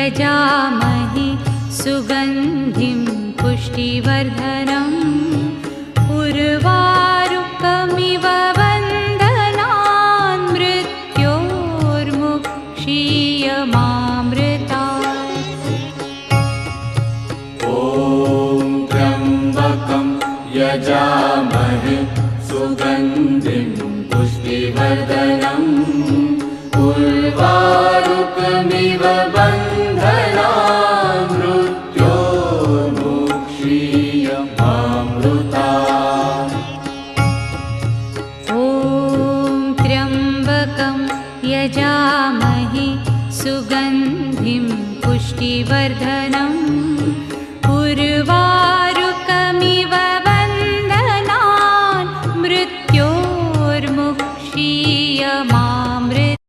यजामहे सुगन्धिं पुष्टिवर्धनम् उर्वारुकमिव बन्धनान् मृत्योर्मुक्षीयमामृतात्। ॐ त्र्यम्बकं यजामहे सुगन्धिं पुष्टिवर्धनम् उर्वारुकमिव बन्धनान् मृत्योर्मुक्षीयमामृतात्। ॐ त्र्यम्बकं यजामहे सुगन्धिं पुष्टिवर्धनम् उर्वारुकमिव